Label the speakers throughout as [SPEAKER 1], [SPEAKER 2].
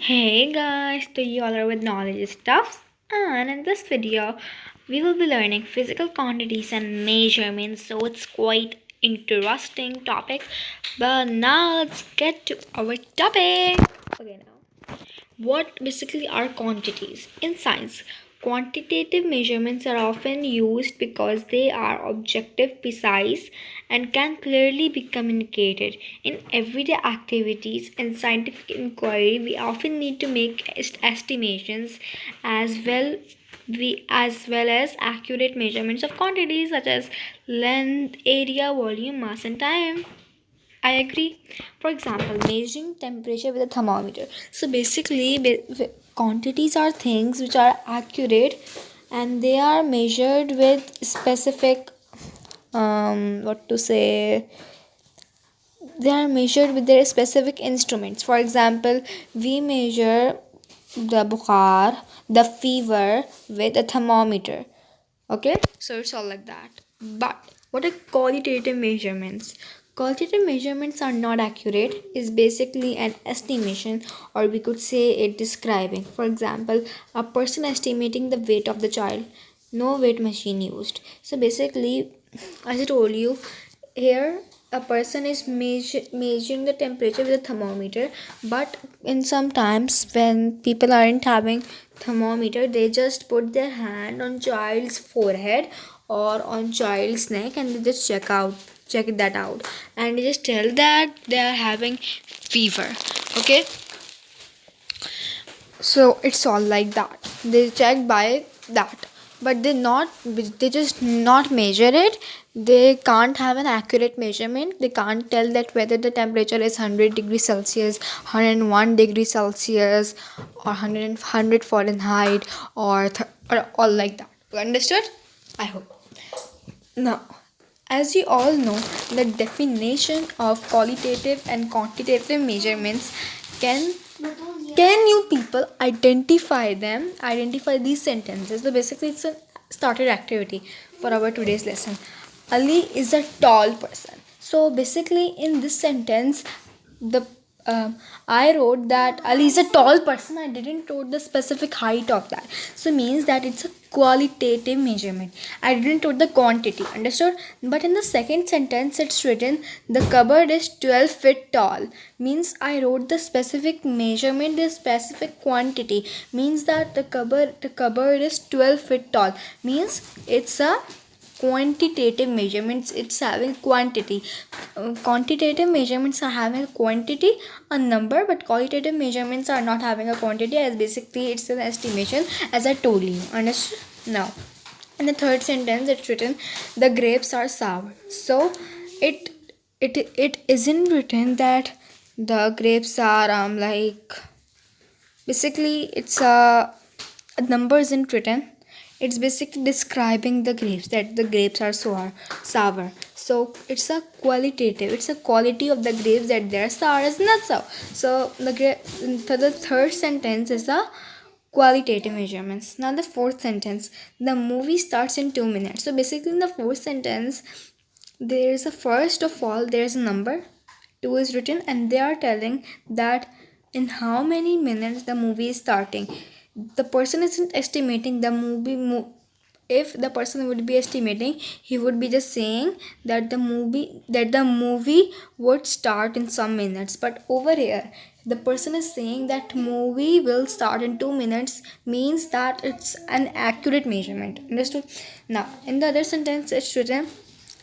[SPEAKER 1] Hey guys, to you all are with knowledge stuffs, and in this video we will be learning physical quantities and measurements, so it's quite interesting topic. But now let's get to our topic. Okay, now what basically are quantities? In science, quantitative measurements are often used because they are objective, precise, and can clearly be communicated. In everyday activities and scientific inquiry, we often need to make estimations as well as accurate measurements of quantities such as length, area, volume, mass, and time. I agree. For example, measuring temperature with a thermometer. So basically, quantities are things which are accurate and they are measured with specific, what to say, they are measured with their specific instruments. For example, we measure the bukhar, the fever with a thermometer. Okay, so it's all like that. But what are qualitative measurements? Qualitative measurements are not accurate, is basically an estimation, or we could say it describing. For example, a person estimating the weight of the child, no weight machine used. So basically, as I told you, here a person is measuring the temperature with a thermometer, but in sometimes when people aren't having thermometer, they just put their hand on child's forehead or on child's neck and they just check that out, and they just tell that they are having fever. Okay, so it's all like that, they check by that, but they just not measure it. They can't have an accurate measurement. They can't tell that whether the temperature is 100 degrees celsius, 101 degrees celsius, or 100 Fahrenheit, or all like that. You understood? I hope. Now, as you all know, the definition of qualitative and quantitative measurements, can can you people identify them? Identify these sentences. So basically, it's a started activity for our today's lesson. Ali is a tall person. So basically, in this sentence, the I wrote that Ali is a tall person. I didn't wrote the specific height of that. So means that it's a qualitative measurement. I didn't wrote the quantity. Understood? But in the second sentence, it's written the cupboard is 12 feet tall. Means I wrote the specific measurement, the specific quantity. Means that the cupboard is 12 feet tall. Means it's a quantitative measurements. It's having quantity. Quantitative measurements are having a quantity, a number, but qualitative measurements are not having a quantity, as basically it's an estimation, as I told you. Understood? Now, in the third sentence, it's written the grapes are sour. So it it isn't written that the grapes are like, basically it's a number isn't written. It's basically describing the grapes, that the grapes are sour. So it's a qualitative, it's a quality of the grapes, that they're sour is not sour. So the third sentence is a qualitative measurements. Now the fourth sentence, the movie starts in 2 minutes. So basically in the fourth sentence, there's a first of all there's a number 2 is written, and they are telling that in how many minutes the movie is starting. The person isn't estimating the if the person would be estimating, he would be just saying that the movie would start in some minutes. But over here, the person is saying that movie will start in 2 minutes, means that it's an accurate measurement. Understood? Now in the other sentence, it's written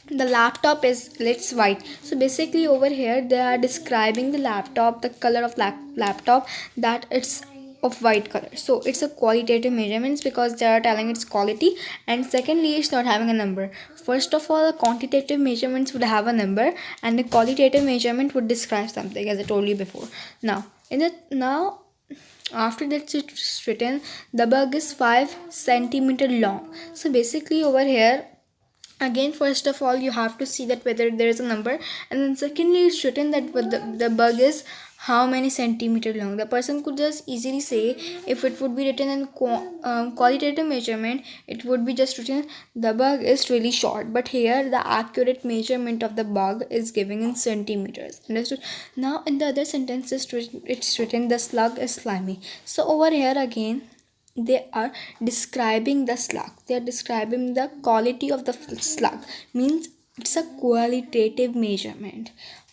[SPEAKER 1] the laptop is let's white. So basically over here they are describing the laptop, the color of laptop, that it's of white color. So it's a qualitative measurements because they are telling its quality. And secondly, it's not having a number. First of all, the quantitative measurements would have a number, and the qualitative measurement would describe something, as I told you before. Now after that, it's written the bug is 5 centimeter long. So basically over here, again, first of all, you have to see that whether there is a number, and then secondly, it's written that the bug is how many centimeter long. The person could just easily say, if it would be written in qualitative measurement, it would be just written the bug is really short, but here the accurate measurement of the bug is given in centimeters. Understood? Now in the other sentence it's written the slug is slimy. So over here again they are describing the slug, they are describing the quality of the slug, means it's a qualitative measurement.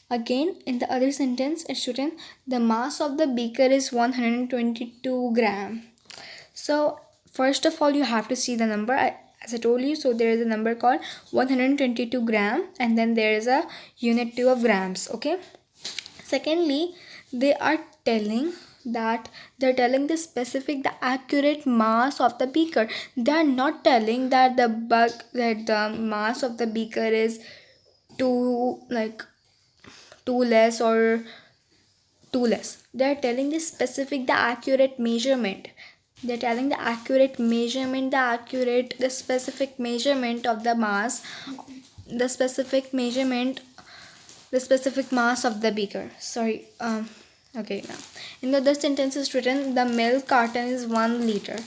[SPEAKER 1] Again, in the other sentence, it's written the mass of the beaker is 122 gram. So, first of all, you have to see the number. As I told you, so there is a number called 122 gram, and then there is a unit 2 of grams. Okay. Secondly, they are telling that they're telling the accurate mass of the beaker. They are not telling that the mass of the beaker is too too less or too less. They're telling the accurate measurement. They're telling the accurate measurement, the specific measurement of the mass, the specific measurement, the specific mass of the beaker. Sorry. Okay. Now, in the other sentence is written the milk carton is 1 liter.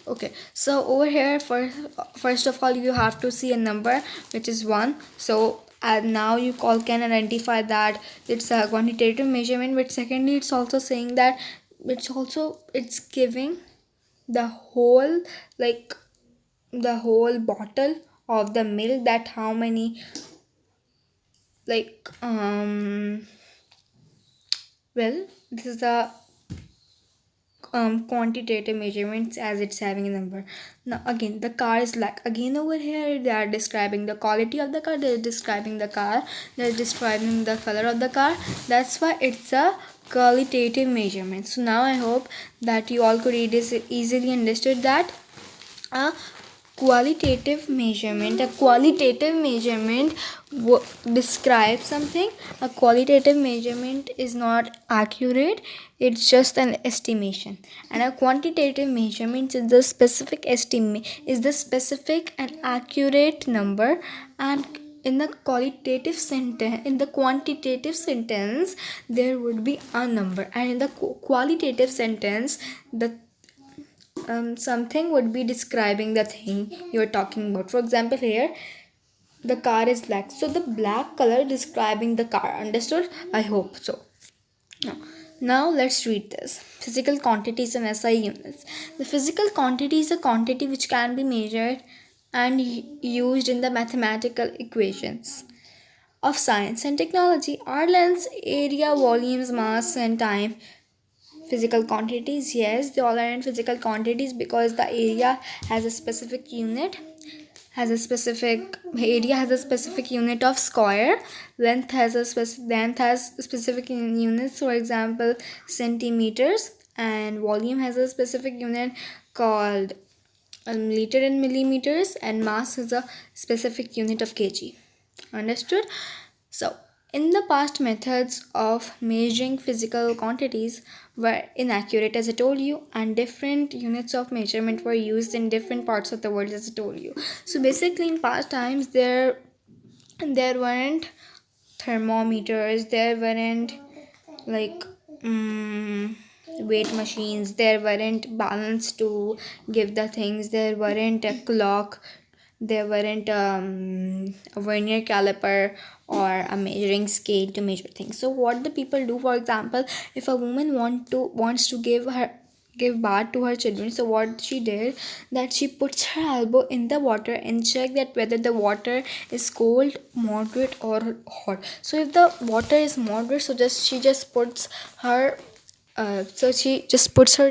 [SPEAKER 1] Okay, so over here, first of all you have to see a number which is 1. So now you can identify that it's a quantitative measurement. But secondly, it's also saying that it's giving the whole, like the whole bottle of the milk, that how many, like well, this is the quantitative measurements as it's having a number. Now again, the car is like, again over here they are describing the quality of the car, they're describing the car, they're describing the color of the car. That's why it's a qualitative measurement. So now I hope that you all could easily understood that a qualitative measurement describes something. A qualitative measurement is not accurate, it's just an estimation. And a quantitative measurement is the specific and accurate number. And in the quantitative sentence there would be a number, and in the qualitative sentence the something would be describing the thing you're talking about. For example, here the car is black, so the black color describing the car. Understood? I hope so. Now let's read this. Physical quantities and SI units. The physical quantity is a quantity which can be measured and used in the mathematical equations of science and technology. Are lengths, area, volumes, mass, and time physical quantities? Yes, they all are in physical quantities because the area has a specific unit, has a specific unit of square. Length has specific units, for example centimeters, and volume has a specific unit called liter in millimeters, and mass is a specific unit of kg. Understood? So in the past, methods of measuring physical quantities were inaccurate, as I told you, and different units of measurement were used in different parts of the world, as I told you. So basically, in past times, there weren't thermometers, there weren't like weight machines, there weren't balance to give the things, there weren't a clock, there weren't a vernier caliper or a measuring scale to measure things. So what the people do, for example, if a woman wants to give bath to her children, so what she did, that she puts her elbow in the water and check that whether the water is cold, moderate, or hot. So if the water is moderate, so she just puts her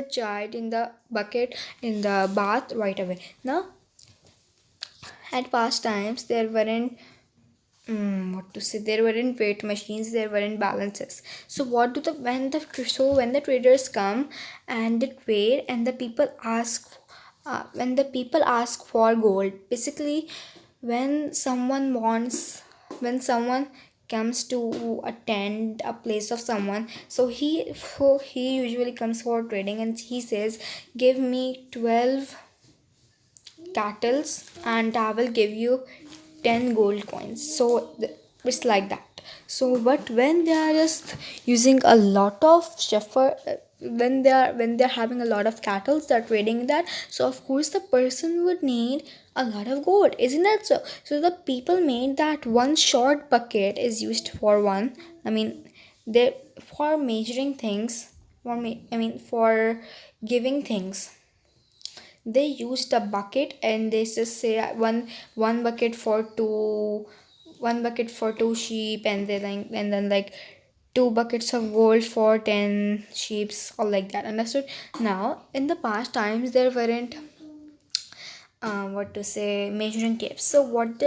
[SPEAKER 1] child in the bucket in the bath right away. Now at past times there weren't there weren't weight machines, there weren't balances. So what do when the traders come and they trade, and the people ask for gold, basically when someone comes to attend a place of someone, so he usually comes for trading, and he says, give me 12 cattles and I will give you 10 gold coins. So it's like that. So but when they are just using a lot of shepherd, when they're having a lot of cattle that trading that, so of course the person would need a lot of gold, isn't that so? So the people made that one short bucket is used for one, I mean they for measuring things, for giving things. They used a bucket and they just say one bucket for two, one bucket for two sheep, and then like two buckets of gold for 10 sheeps, or like that, understood? Now in the past times there weren't what to say measuring tapes, so what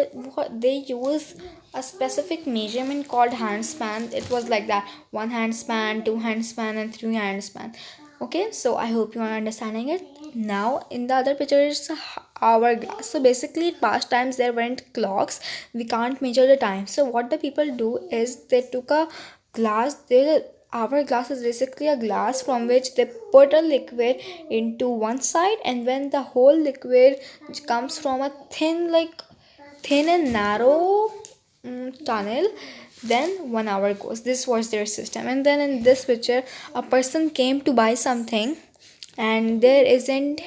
[SPEAKER 1] they use a specific measurement called hand span. It was like that: one hand span, two hand span, and three hand span. Okay, so I hope you are understanding it. Now in the other picture is hourglass. So basically past times there weren't clocks, we can't measure the time, so what the people do is they took a glass. Hourglass is basically a glass from which they put a liquid into one side, and when the whole liquid comes from a thin and narrow tunnel, then 1 hour goes. This was their system. And then in this picture a person came to buy something, and there isn't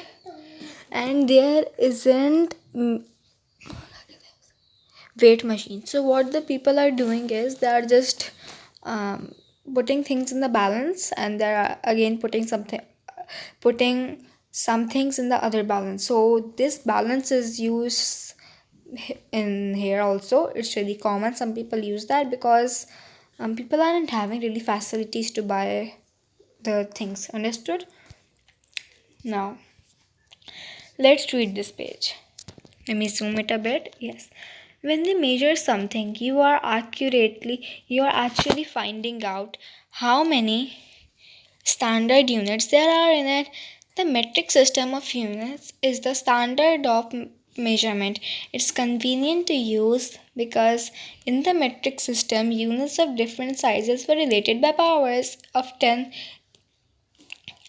[SPEAKER 1] weight machine. So what the people are doing is they are just um, putting things in the balance, and they're again putting some things in the other balance. So this balance is used in here also. It's really common. Some people use that because people aren't having really facilities to buy the things, understood? Now let's read this page. Let me zoom it a bit. Yes. When they measure something, you are actually finding out how many standard units there are in it. The metric system of units is the standard of measurement. It's convenient to use because in the metric system, units of different sizes were related by powers of 10.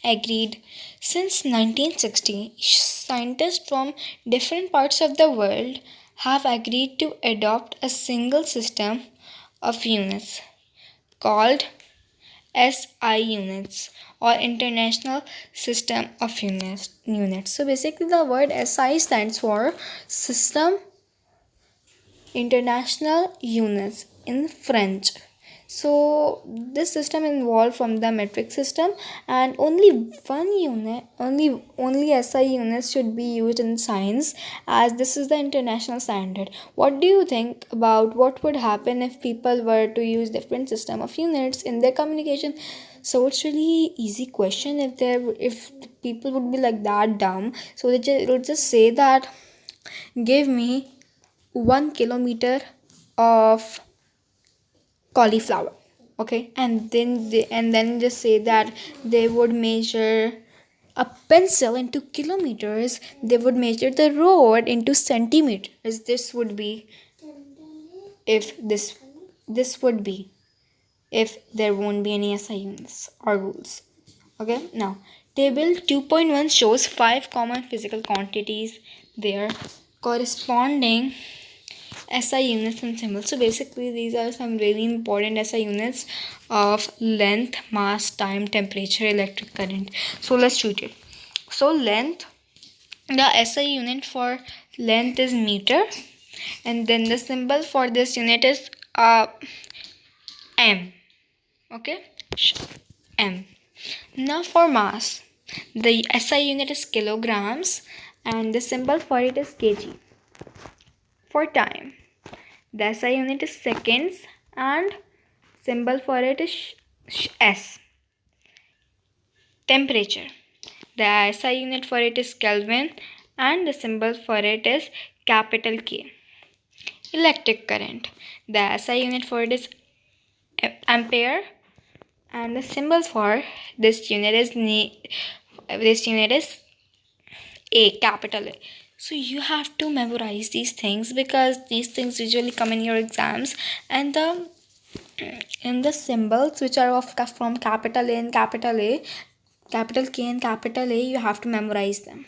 [SPEAKER 1] Agreed. Since 1960, scientists from different parts of the world have agreed to adopt a single system of units called SI units, or International System of Units. So basically the word SI stands for System International Units in French. So this system involved from the metric system, and only SI units should be used in science, as this is the international standard. What do you think about what would happen if people were to use different system of units in their communication? So it's really easy question. If people would be like that dumb, so it'll just say that give me 1 kilometer of cauliflower, okay, and then just say that they would measure a pencil into kilometers, they would measure the road into centimeters. This would be if this would be if there won't be any SI units or rules. Okay, now table 2.1 shows 5 common physical quantities there corresponding SI units and symbols. So basically these are some really important SI units of length, mass, time, temperature, electric current. So let's treat it. So length, the SI unit for length is meter, and then the symbol for this unit is M. Okay, M. Now for mass, the SI unit is kilograms, and the symbol for it is kg. For time, the SI unit is seconds, and symbol for it is S. Temperature, the SI unit for it is Kelvin, and the symbol for it is capital K. Electric current, the SI unit for it is ampere, and the symbol for this unit is A, capital A. So you have to memorize these things because these things usually come in your exams, and the symbols which are from capital A and capital A, capital K and capital A, you have to memorize them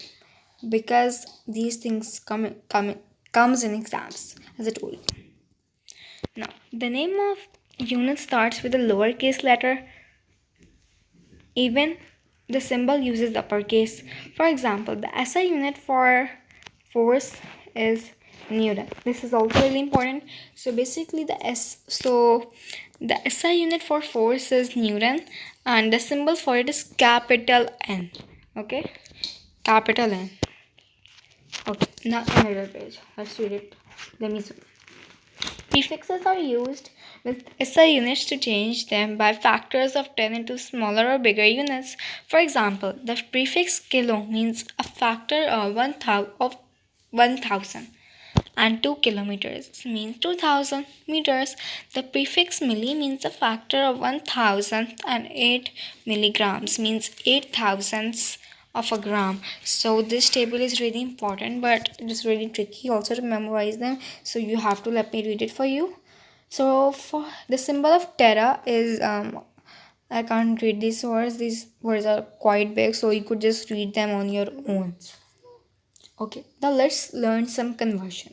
[SPEAKER 1] because these things comes in exams, as I told you. Now the name of unit starts with a lowercase letter, even the symbol uses uppercase. For example, the SI unit for force is Newton. This is also really important. So basically the SI unit for force is Newton, and the symbol for it is capital N. Okay, capital N. Okay, now another page. Let's read it. Let me zoom. Prefixes are used with SI units to change them by factors of 10 into smaller or bigger units. For example, the prefix kilo means a factor of 1000, and 2 kilometers means 2000 meters. The prefix milli means a factor of 1000, and 8 milligrams means 8 thousandths of a gram. So this table is really important, but it is really tricky also to memorize them, so you have to let me read it for you. So for the symbol of Terra is I can't read these words are quite big, so you could just read them on your own. Okay, now let's learn some conversion.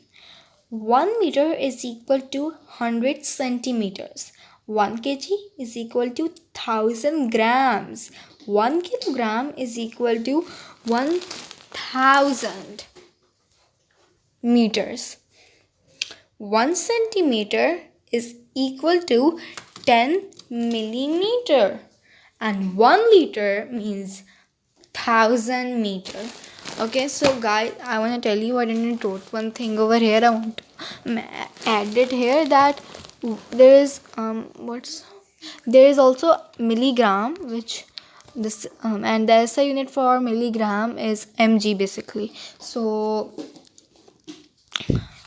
[SPEAKER 1] 1 meter is equal to 100 centimeters. 1 kg is equal to 1000 grams. 1 kilogram is equal to 1000 meters. 1 centimeter is equal to 10 millimeter. And 1 liter means 1000 meter. Okay, so guys, I want to tell you, I didn't wrote one thing over here. I want to add it here that there is there is also milligram, which this and the SI unit for milligram is mg basically. So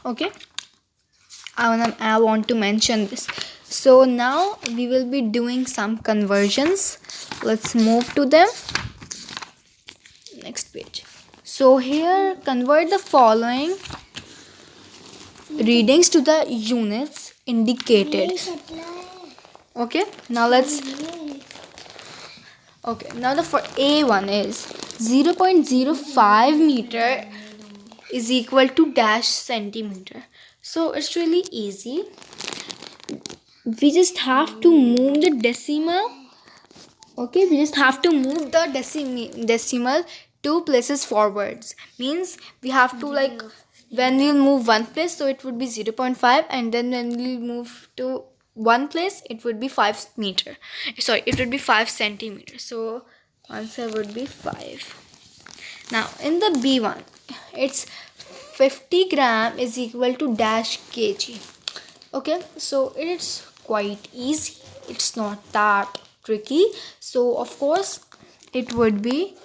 [SPEAKER 1] okay, I want to mention this. So now we will be doing some conversions. Let's move to them. Next page. So here, convert the following readings to the units indicated. Okay, now let's. Okay, now the for A1 is 0.05 meter is equal to dash centimeter. So it's really easy. We just have to move the decimal. Okay, we just have to move the decimal 2 places forwards. Means we have to, like, when we'll move one place, so it would be 0.5, and then when we'll move to one place, it would be 5 meter. Sorry, it would be 5 centimeters. So answer would be 5. Now in the B1, it's 50 gram is equal to dash kg. Okay, so it's quite easy. It's not that tricky. So of course it would be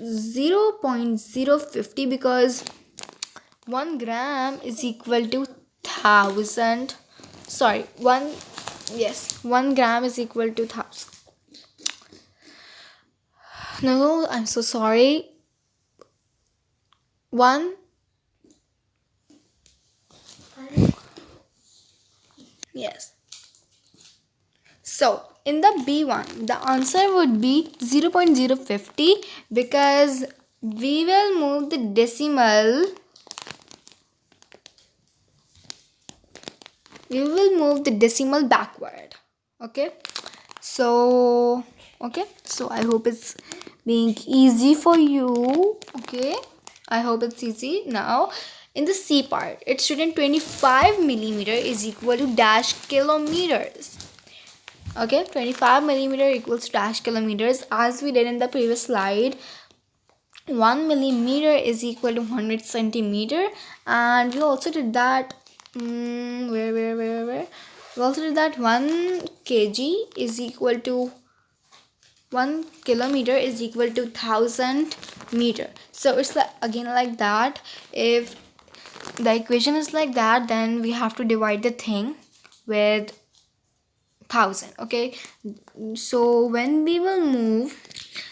[SPEAKER 1] 0.050 because 1 gram is equal to 1000. Sorry, 1 gram is equal to 1000. No, I'm so sorry. 1 yes. So in the B1, the answer would be 0.050 because we will move the decimal. We will move the decimal backward. Okay. So I hope it's being easy for you. Okay. I hope it's easy. Now in the C part, it's written 25 millimeter is equal to dash kilometers. Okay, 25 millimeter equals dash kilometers, as we did in the previous slide. 1 millimeter is equal to 100 centimeter, and we also did that we also did that 1 kg is equal to 1 kilometer is equal to 1000 meter. So it's again like that. If the equation is like that, then we have to divide the thing with 1000. Okay, so when we will move,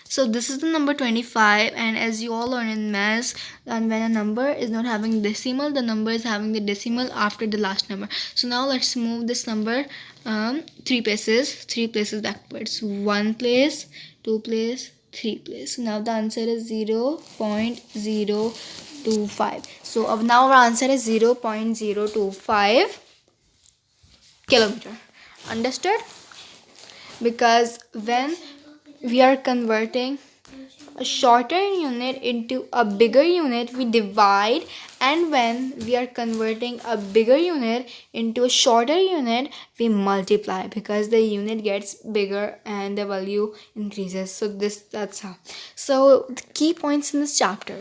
[SPEAKER 1] so this is the number 25, and as you all learn in maths, and when a number is not having decimal, the number is having the decimal after the last number. So now let's move this number 3 places backwards. 1 place, 2 place, 3 place. So now the answer is 0.025. So now our answer is 0.025 kilometer. Understood? Because when we are converting a shorter unit into a bigger unit, we divide, and when we are converting a bigger unit into a shorter unit, we multiply, because the unit gets bigger and the value increases. So that's how. So the key points in this chapter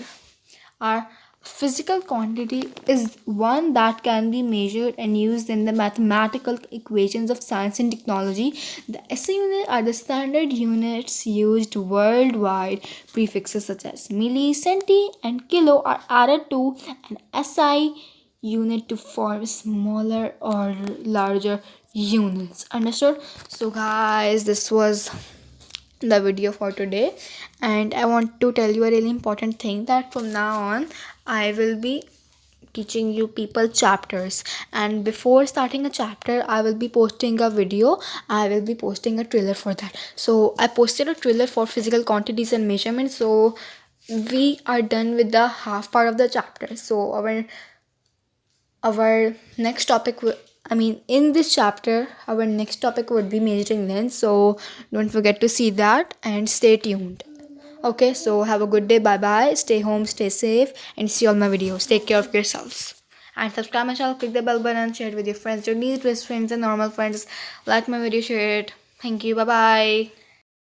[SPEAKER 1] are: physical quantity is one that can be measured and used in the mathematical equations of science and technology. The SI units are the standard units used worldwide. Prefixes such as milli, centi, and kilo are added to an SI unit to form smaller or larger units. Understood? So guys, this was the video for today, and I want to tell you a really important thing, that from now on I will be teaching you people chapters, and before starting a chapter I will be posting a video. I will be posting a trailer for that. So I posted a trailer for physical quantities and measurements, so we are done with the half part of the chapter. So our next topic in this chapter, our next topic would be measuring length. So don't forget to see that and stay tuned. Okay, so have a good day. Bye bye. Stay home, stay safe, and see all my videos. Take care of yourselves. And subscribe my channel, click the bell button, share it with your friends, your needs, best friends, and normal friends. Like my video, share it. Thank you. Bye bye.